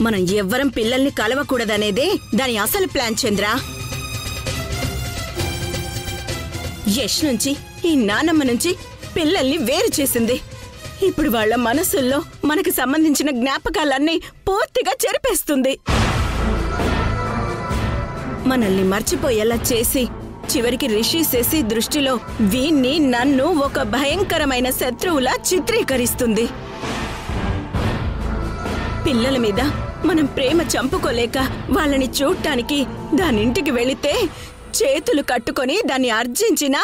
మనం ఎవ్వరం పిల్లల్ని కలవకూడదనేదే దాని అసలు ప్లాన్ చంద్ర. యష్ నుంచి ఈ నానమ్మ నుంచి పిల్లల్ని వేరు చేసింది. ఇప్పుడు వాళ్ళ మనసుల్లో మనకి సంబంధించిన జ్ఞాపకాలన్నీ పూర్తిగా చెరిపేస్తుంది. మనల్ని మర్చిపోయేలా చేసి చివరికి రిషి శశి దృష్టిలో వీణ్ణి నన్ను ఒక భయంకరమైన శత్రువులా చిత్రీకరిస్తుంది. పిల్లల మీద మనం ప్రేమ చంపుకోలేక వాళ్ళని చూడ్డానికి దానింటికి వెళితే చేతులు కట్టుకొని దాన్ని అర్జించినా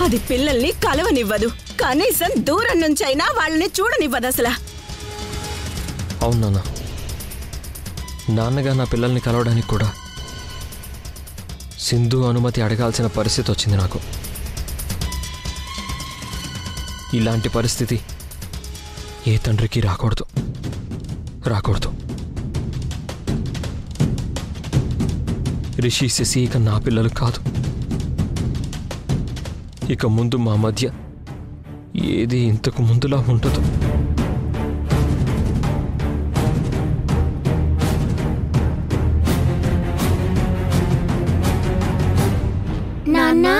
అది పిల్లల్ని కలవనివ్వదు. కనీసం దూరం నుంచైనా వాళ్ళని చూడనివ్వదు అసలు. అవునా? నాన్నగా నా పిల్లల్ని కలవడానికి కూడా సింధు అనుమతి అడగాల్సిన పరిస్థితి వచ్చింది నాకు. ఇలాంటి పరిస్థితి ఏ తండ్రికి రాకూడదు. రిషి శశి ఇక నా పిల్లలు కాదు. ఇక ముందు మా మధ్య ఏది ఇంతకు ముందులా ఉండదు. నాన్నా,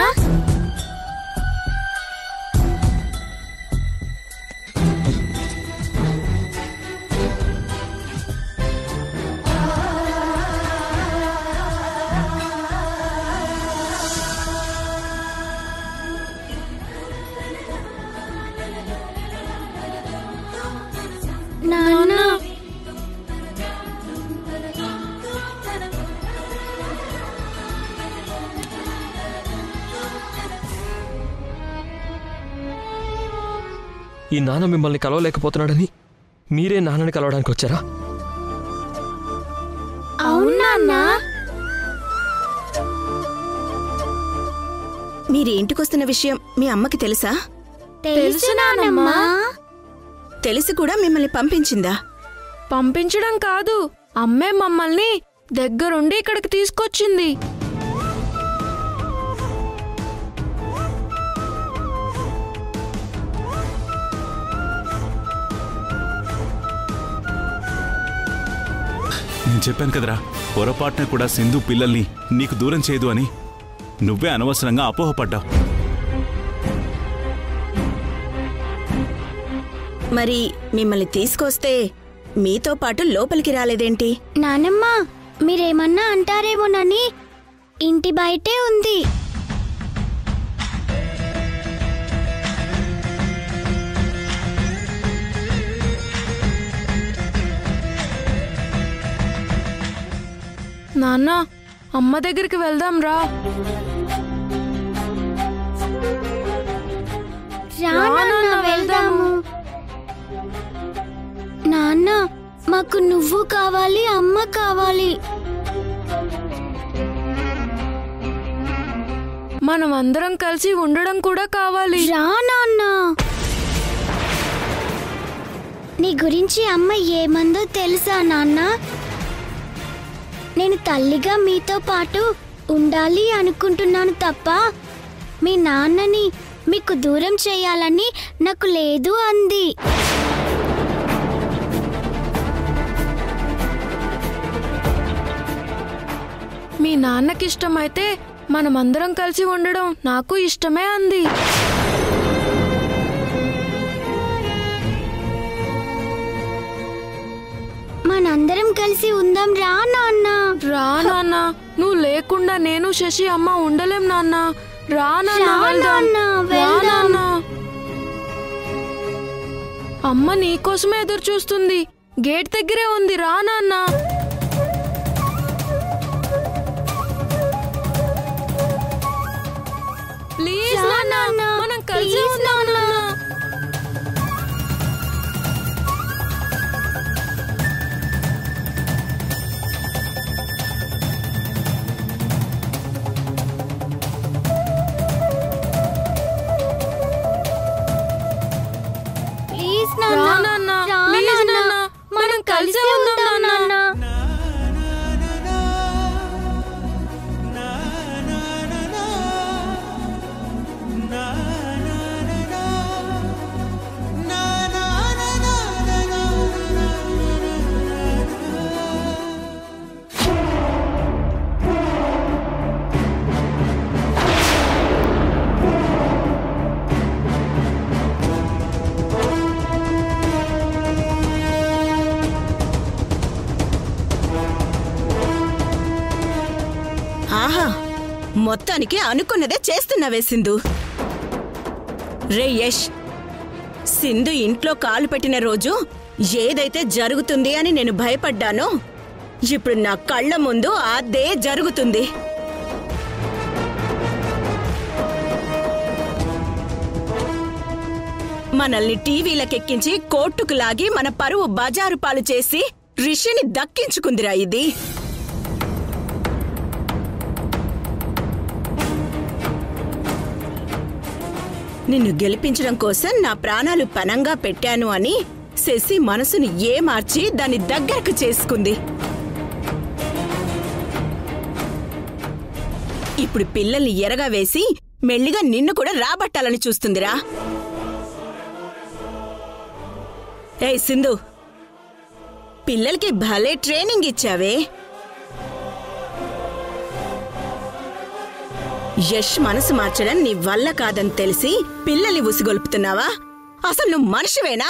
నాన్నా, ఈ నాన్న మిమ్మల్ని కలవలేకపోతున్నాడని మీరే నాన్నని కలవడానికి వచ్చారా? అవునా? మీరేంటికొస్తున్న విషయం మీ అమ్మకి తెలుసా? తెలుసు నానమ్మా. తెలిసి కూడా మిమ్మల్ని పంపించిందా? పంపించడం కాదు, అమ్మే మమ్మల్ని దగ్గరుండి ఇక్కడికి తీసుకొచ్చింది. నేను చెప్పాను కదరా, పొరపాటున కూడా సింధు పిల్లల్ని నీకు దూరం చేయదు అని. నువ్వే అనవసరంగా అపోహపడ్డావు. మరి మిమ్మల్ని తీసుకొస్తే మీతో పాటు లోపలికి రాలేదేంటి? నానమ్మ, మీరేమన్నా అంటారేమోనని ఇంటి బయటే ఉంది. నాన్న, అమ్మ దగ్గరికి వెళ్దాం రా. వెళ్దాము. నాన్న, మాకు నువ్వు కావాలి, అమ్మ కావాలి. మనం అందరం కలిసి ఉండడం కూడా కావాలి. రా నాన్న. నీ గురించి అమ్మ ఏమందో తెలుసా నాన్న? నేను తల్లిగా మీతో పాటు ఉండాలి అనుకుంటున్నాను తప్ప మీ నాన్నని మీకు దూరం చేయాలని నాకు లేదు అంది. మీ నాన్నకిష్టమైతే మనమందరం కలిసి ఉండడం నాకు ఇష్టమే అంది. మనందరం కలిసి ఉందాం. రా నాన్న. రా నాన్న, నువ్వు లేకుండా నేను శశి అమ్మ ఉండలేం నాన్న. రా నాన్న. అమ్మ నీకోసమే ఎదురు చూస్తుంది, గేట్ దగ్గరే ఉంది. రా నాన్న. ప్లీజ్ నాన్న, మనం కలిసి ఉందాం నాన్న. మనం కలిసి ఉందాం నాన్న. మొత్తానికి అనుకున్నదే చేస్తున్నావే సింధు. రే యష్, సింధు ఇంట్లో కాలు పెట్టిన రోజు ఏదైతే జరుగుతుంది అని నేను భయపడ్డానో ఇప్పుడు నా కళ్ళ ముందు అదే జరుగుతుంది. మనల్ని టీవీలకెక్కించి కోర్టుకు లాగి మన పరువు బజారు పాలు చేసి రిషిని దక్కించుకుందిరా ఇది. నిన్ను గెలిపించడం కోసం నా ప్రాణాలు పనంగా పెట్టాను అని శశి మనసుని మార్చి దాన్ని దగ్గరకు చేసుకుంది. ఇప్పుడు పిల్లల్ని ఎరగా వేసి మెల్లిగా నిన్ను కూడా రాబట్టాలని చూస్తుందిరా. ఏయ్ సింధు, పిల్లలకి భలే ట్రైనింగ్ ఇచ్చావే. యష్ మనసు మార్చడం నీ వల్ల కాదని తెలిసి పిల్లల్ని ఉసిగొల్పుతున్నావా? అసలు నువ్వు మనిషివేనా?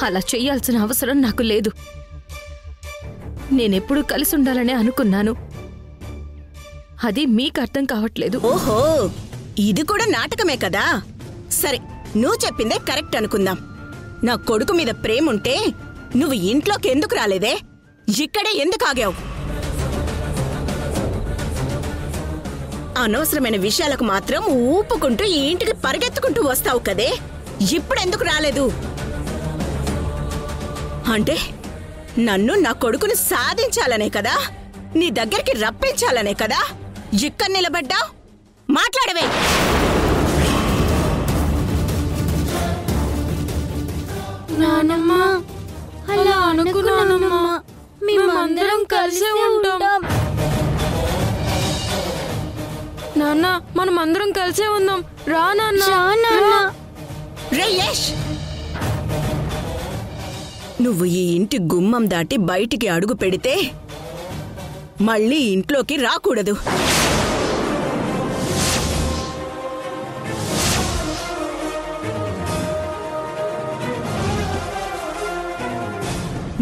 అలా చెయ్యాల్సిన అవసరం నాకు లేదు. నేనెప్పుడు కలిసి ఉండాలనే అనుకున్నాను. అది మీకు అర్థం కావట్లేదు. ఓహో, ఇది కూడా నాటకమే కదా. సరే, నువ్వు చెప్పిందే కరెక్ట్ అనుకుందాం. నా కొడుకు మీద ప్రేముంటే నువ్వు ఇంట్లోకి ఎందుకు రాలేదే? ఇక్కడే ఎందుకు ఆగావు? అనవసరమైన విషయాలకు మాత్రం ఊపుకుంటూ ఈ ఇంటికి పరిగెత్తుకుంటూ వస్తావు కదే, ఇప్పుడెందుకు రాలేదు? అంటే నన్ను నా కొడుకును సాధించాలనే కదా, నీ దగ్గరికి రప్పించాలనే కదా ఇక్కడ నిలబడ్డా? మాట్లాడవే. నానమ్మ, అలా అనుకున్నానమ్మా. మేమందరం కలిసే ఉంటాం. నాన్న, మనమందరం కలిసే ఉందాం. రా నాన్న. రే యష్, నువ్వు ఈ ఇంటి గుమ్మం దాటి బయటికి అడుగు పెడితే మళ్ళీ ఇంట్లోకి రాకూడదు.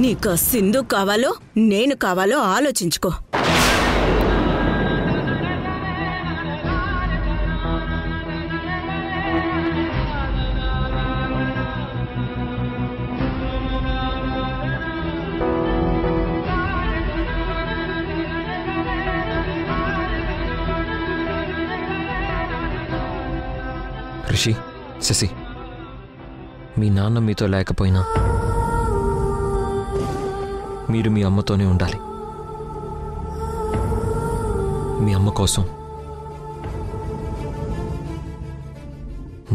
నీకు సింధు కావాలో నేను కావాలో ఆలోచించుకో. రిషి, శశి, మీ నాన్న మీతో లేకపోయినా మీరు మీ అమ్మతోనే ఉండాలి. మీ అమ్మ కోసం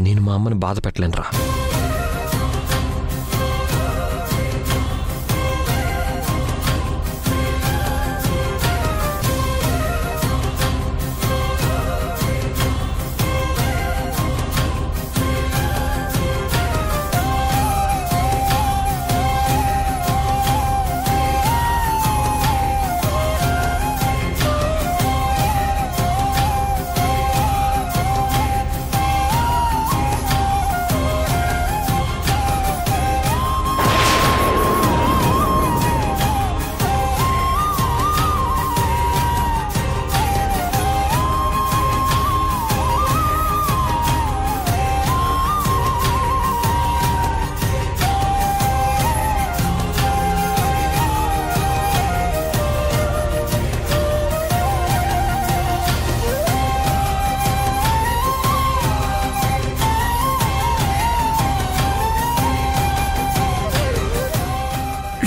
నేను మా అమ్మని బాధ పెట్టలేనురా.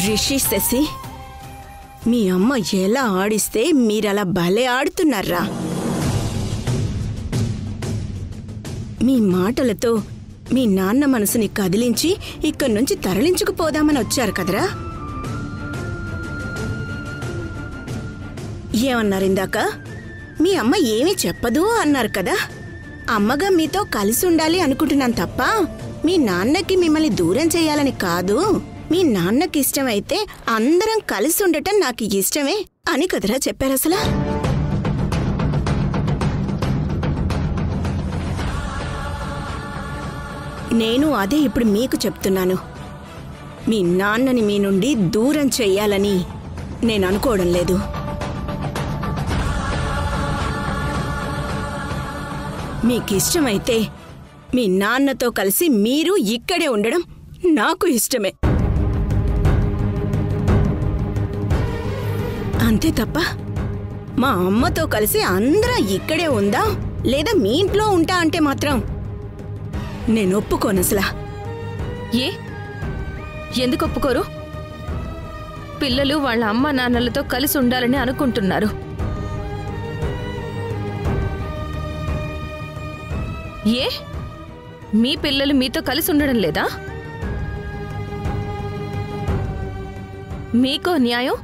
రిషి, శశి, మీ అమ్మ ఎలా ఆడిస్తే మీరలా భలే ఆడుతున్నారా? మీ మాటలతో మీ నాన్న మనసుని కదిలించి ఇక్కడి నుంచి తరలించుకుపోదామని వచ్చారు కదరా? ఏమన్నారు ఇందాక? మీ అమ్మ ఏమీ చెప్పదు అన్నారు కదా. అమ్మగా మీతో కలిసి ఉండాలి అనుకుంటున్నాను తప్ప మీ నాన్నకి మిమ్మల్ని దూరం చేయాలని కాదు. మీ నాన్నకి ఇష్టమైతే అందరం కలిసి ఉండటం నాకు ఇష్టమే అని కదరా చెప్పారు. అసలు నేను అదే ఇప్పుడు మీకు చెప్తున్నాను. మీ నాన్నని మీ నుండి దూరం చెయ్యాలని నేను అనుకోవడం లేదు. మీకిష్టమైతే మీ నాన్నతో కలిసి మీరు ఇక్కడే ఉండడం నాకు ఇష్టమే. అంతే తప్ప మా అమ్మతో కలిసి అందరం ఇక్కడే ఉందా లేదా మీ ఇంట్లో ఉంటా అంటే మాత్రం నేను ఒప్పుకోను అసలా. ఏ ఎందుకు ఒప్పుకోరు? పిల్లలు వాళ్ళ అమ్మ నాన్నలతో కలిసి ఉండాలని అనుకుంటున్నారు. ఏ మీ పిల్లలు మీతో కలిసి ఉండడం లేదా? మీకో న్యాయం,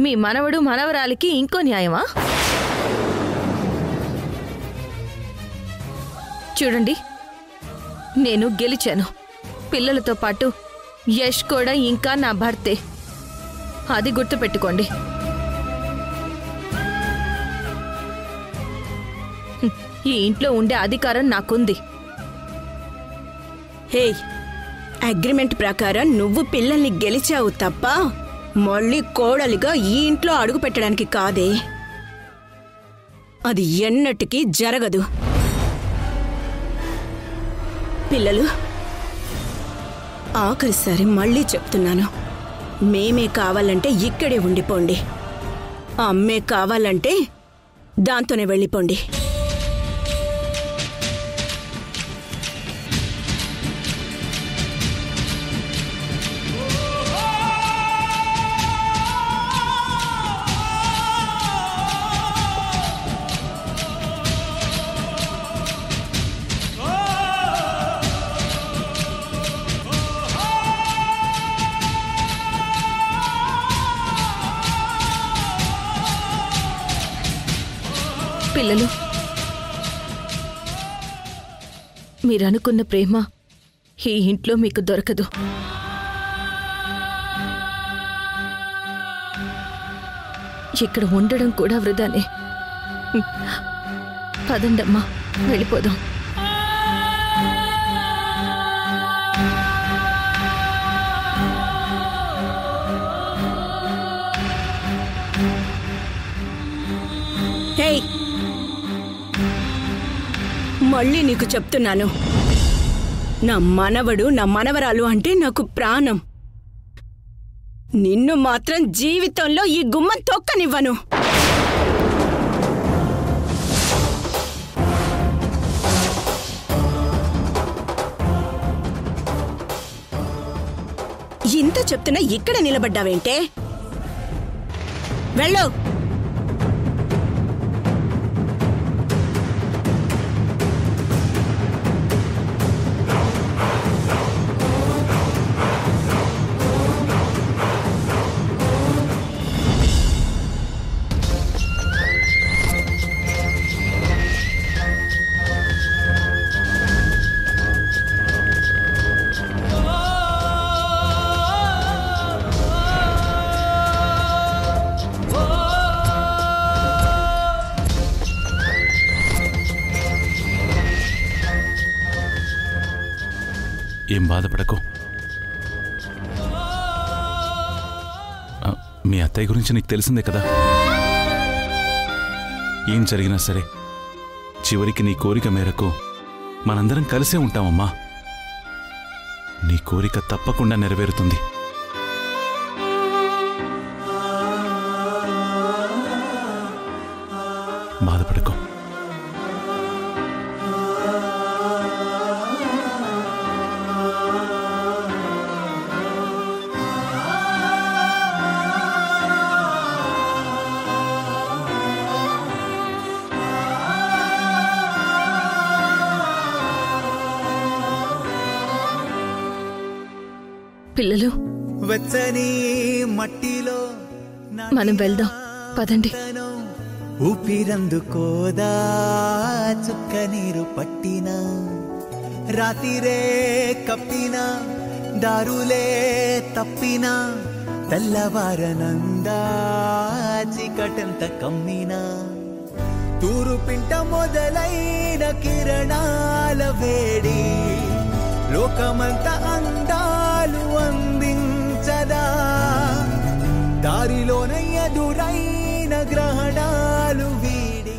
మీ మనవడు మనవరాలికి ఇంకో న్యాయమా? చూడండి, నేను గెలిచాను. పిల్లలతో పాటు యష్ కూడా ఇంకా నా భర్తే. అది గుర్తుపెట్టుకోండి. ఈ ఇంట్లో ఉండే అధికారం నాకుంది. హే, అగ్రిమెంట్ ప్రకారం నువ్వు పిల్లల్ని గెలిచావు తప్ప మళ్ళీ కోడలిగా ఈ ఇంట్లో అడుగు పెట్టడానికి కాదే. అది ఎన్నటికీ జరగదు. పిల్లలు, ఆఖరిసారి మళ్ళీ చెప్తున్నాను, మేమే కావాలంటే ఇక్కడే ఉండిపోండి, అమ్మే కావాలంటే దాంతోనే వెళ్ళిపోండి. పిల్లలు, మీరనుకున్న ప్రేమ ఈ ఇంట్లో మీకు దొరకదు. ఇక్కడ ఉండడం కూడా వృధానే. పదండమ్మా, వెళ్ళిపోదాం. హే, మళ్ళీ నీకు చెప్తున్నాను, నా మనవడు నా మనవరాలు అంటే నాకు ప్రాణం. నిన్ను మాత్రం జీవితంలో ఈ గుమ్మం తొక్కనివ్వను. ఇంత చెప్తున్నా ఇక్కడ నిలబడ్డావేంటే? వెళ్ళు. ఏం బాధపడకు. మీ అత్తయ్య గురించి నీకు తెలిసిందే కదా. ఏం జరిగినా సరే చివరికి నీ కోరిక మేరకు మనందరం కలిసే ఉంటామమ్మా. నీ కోరిక తప్పకుండా నెరవేరుతుంది. బాధపడకు. పిల్లలు, వెచ్చని మట్టిలో మనం వెళ్దాం, పదండి. ఊపిరందుకోదా చుక్క నీరు పట్టిన, రాతిరే కప్పిన, దారులే తప్పిన, తెల్లవారనందా చీకటంత కమ్మిన, తూరు పింట మొదలైన కిరణాల వేడి లోకమంత అందాలు అందించదా దారిలోన ఎదురైన గ్రహణాలు వీడి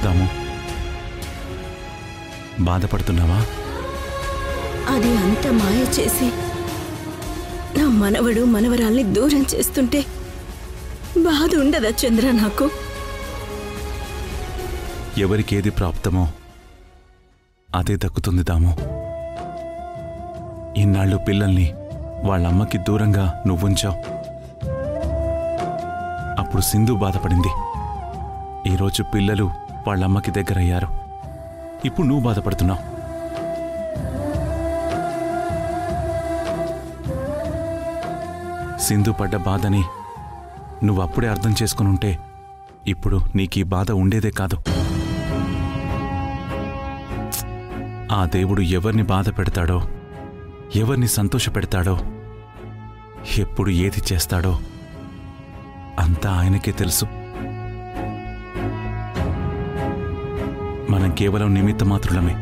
దాము, బాధపడుతున్నావా? అది అంత మాయ చేసి నా మనవడు మనవరాల్ని దూరం చేస్తుంటే బాధ ఉండదా చంద్ర నాకు? ఎవరికేది ప్రాప్తమో అదే దక్కుతుంది దాము. ఇన్నాళ్ళు పిల్లల్ని వాళ్ళమ్మకి దూరంగా నువ్వుంచావు. అప్పుడు సింధు బాధపడింది. ఈరోజు పిల్లలు వాళ్ళమ్మకి దగ్గరయ్యారు. ఇప్పుడు నువ్వు బాధపడుతున్నావు. సింధు పడ్డ బాధని నువ్వు అప్పుడే అర్థం చేసుకునుంటే ఇప్పుడు నీకీ బాధ ఉండేదే కాదు. ఆ దేవుడు ఎవరిని బాధ పెడతాడో, ఎవరిని సంతోష పెడతాడో, ఎప్పుడు ఏది చేస్తాడో అంతా ఆయనకే తెలుసు. మనం కేవలం నిమిత్త మాత్రులమే.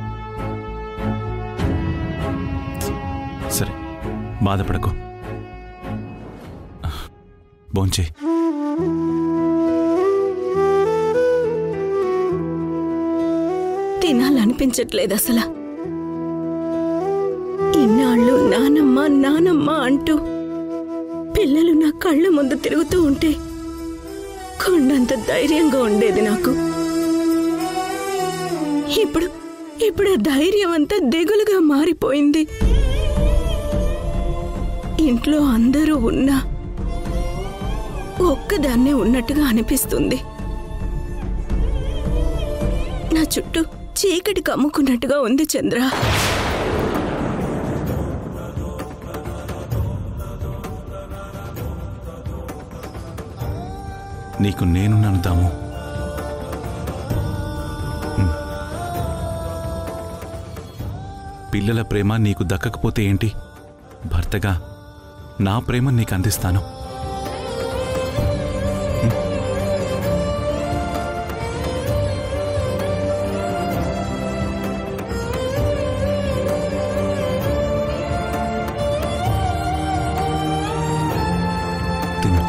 సరే, బాధపడకు. భోంచేయ్. తినాలనిపించట్లేదు అసలు. ఇన్నాళ్ళు నానమ్మ నానమ్మ అంటూ పిల్లలు నా కళ్ళ ముందు తిరుగుతూ ఉంటే కొండంత ధైర్యంగా ఉండేది నాకు. ఇప్పుడు ఆ ధైర్యం అంతా దిగులుగా మారిపోయింది. ఇంట్లో అందరూ ఉన్నా ఒక్కదాన్నే ఉన్నట్టుగా అనిపిస్తుంది. నా చుట్టూ చీకటి కమ్ముకున్నట్టుగా ఉంది చంద్ర. నీకు నేనున్నాను దాము. పిల్లల ప్రేమ నీకు దక్కకపోతే ఏంటి? భర్తగా నా ప్రేమ నీకు అందిస్తాను. తిను.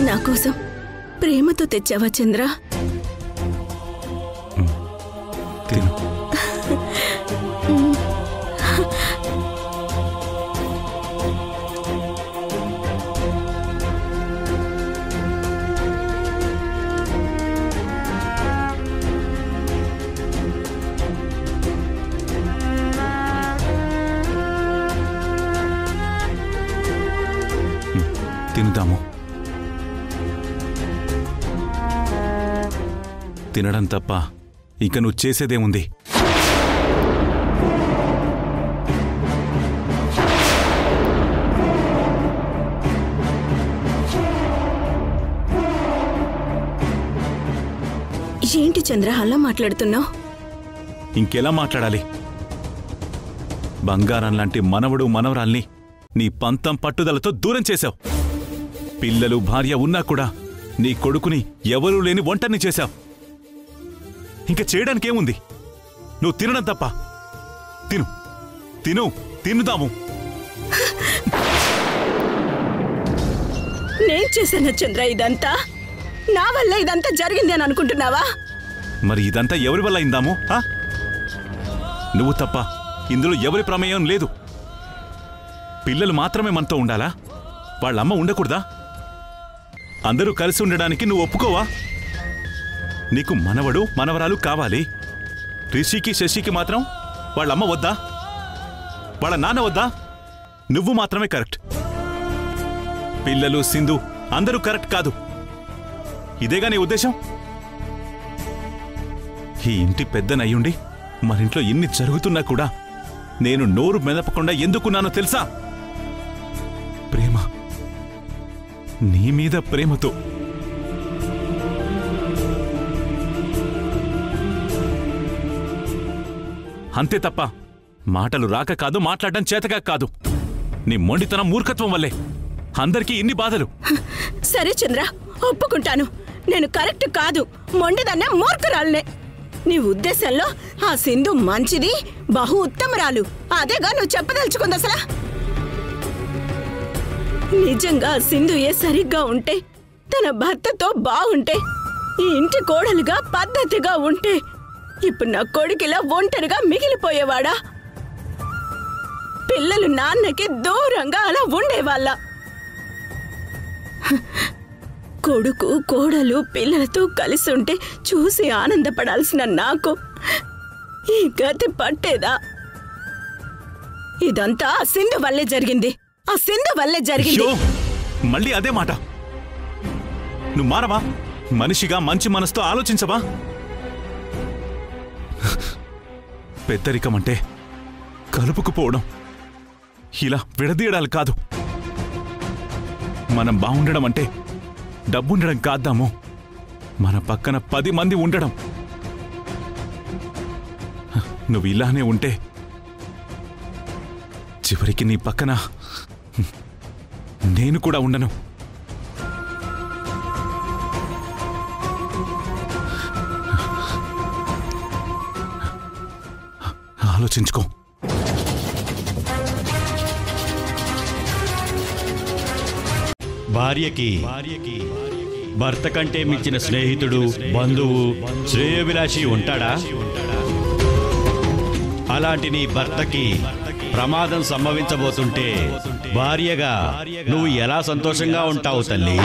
నా కోసం ప్రేమతో తెచ్చావా చంద్ర? తిను. తినుదాము. తినడం తప్ప ఇక నువ్వు చేసేదేముంది? ఏంటి చంద్ర అలా మాట్లాడుతున్నావు? ఇంకెలా మాట్లాడాలి? బంగారం లాంటి మనవడు మనవరాల్ని నీ పంతం పట్టుదలతో దూరం చేశావు. పిల్లలు భార్య ఉన్నా కూడా నీ కొడుకుని ఎవరూ లేని ఒంటరిని చేశావు. ఇంకా చేయడానికేముంది? నువ్వు తినడం తప్ప. తిను, తిను, తినుదాము. నేను చేశాను చంద్ర ఇదంతా? నా వల్ల ఇదంతా జరిగింది అని అనుకుంటున్నావా? మరి ఇదంతా ఎవరి వల్ల అయిందాము? నువ్వు తప్ప ఇందులో ఎవరి ప్రమేయం లేదు. పిల్లలు మాత్రమే మనతో ఉండాలా? వాళ్ళమ్మ ఉండకూడదా? అందరూ కలిసి ఉండడానికి నువ్వు ఒప్పుకోవా? నీకు మనవడు మనవరాలు కావాలి. రిషికి శశికి మాత్రం వాళ్ళమ్మ వద్దా? వాళ్ళ నాన్న వద్దా? నువ్వు మాత్రమే కరెక్ట్. పిల్లలు సింధు అందరూ కరెక్ట్ కాదు. ఇదేగా నీ ఉద్దేశం? ఈ ఇంటి పెద్దనయ్యుండి మరింట్లో ఇన్ని జరుగుతున్నా కూడా నేను నోరు మెదపకుండా ఎందుకున్నానో తెలుసా? ప్రేమ, నీ మీద ప్రేమతో. అంతే తప్ప మాటలు రాక కాదు, మాట్లాడడం చేతగా కాదు. నీ మొండితనం మూర్ఖత్వం వల్లే అందరికీ ఇన్ని బాధలు. సరే చంద్ర, ఒప్పుకుంటాను. నేను కరెక్ట్ కాదు, మొండిదన్న మూర్ఖురాలనే. నీ ఉద్దేశంలో ఆ సింధు మంచిది, బహు ఉత్తమరాలు. అదేగా నువ్వు చెప్పదలుచుకుంది అసలు. నిజంగా సింధు ఏ సరిగ్గా ఉంటే, తన భర్తతో బాగుంటే, ఈ ఇంటి కోడలుగా పద్ధతిగా ఉంటే ఇప్పుడు నా కొడుకిలా ఒంటరిగా మిగిలిపోయేవాడా? పిల్లలు నాన్నకి దూరంగా అలా ఉండేవాళ్ళ. కొడుకు కోడలు పిల్లలతో కలిసి ఉంటే చూసి ఆనందపడాల్సిన నాకు ఈ గతి పట్టేదా? ఇదంతా ఆ సింధు వల్లే జరిగింది. ఆ సింధు వల్లే జరిగింది. మళ్ళీ అదే మాట. నువ్వు మారవా? మనిషిగా మంచి మనసుతో ఆలోచించవా? పెద్దరికం అంటే కలుపుకుపోవడం, ఇలా విడదీయడాలు కాదు. మనం బాగుండడం అంటే డబ్బుండడం కాద్దాము, మన పక్కన 10 మంది ఉండడం. నువ్వు ఇలానే ఉంటే చివరికి నీ పక్కన నేను కూడా ఉండను. ఆలోచించుకో. భార్యకి భర్త కంటే మించిన స్నేహితుడు, బంధువు, శ్రేయోభిలాషి ఉంటాడా? అలాంటి నీ భర్తకి ప్రమాదం సంభవించబోతుంటే భార్యగా నువ్వు ఎలా సంతోషంగా ఉంటావు తల్లి?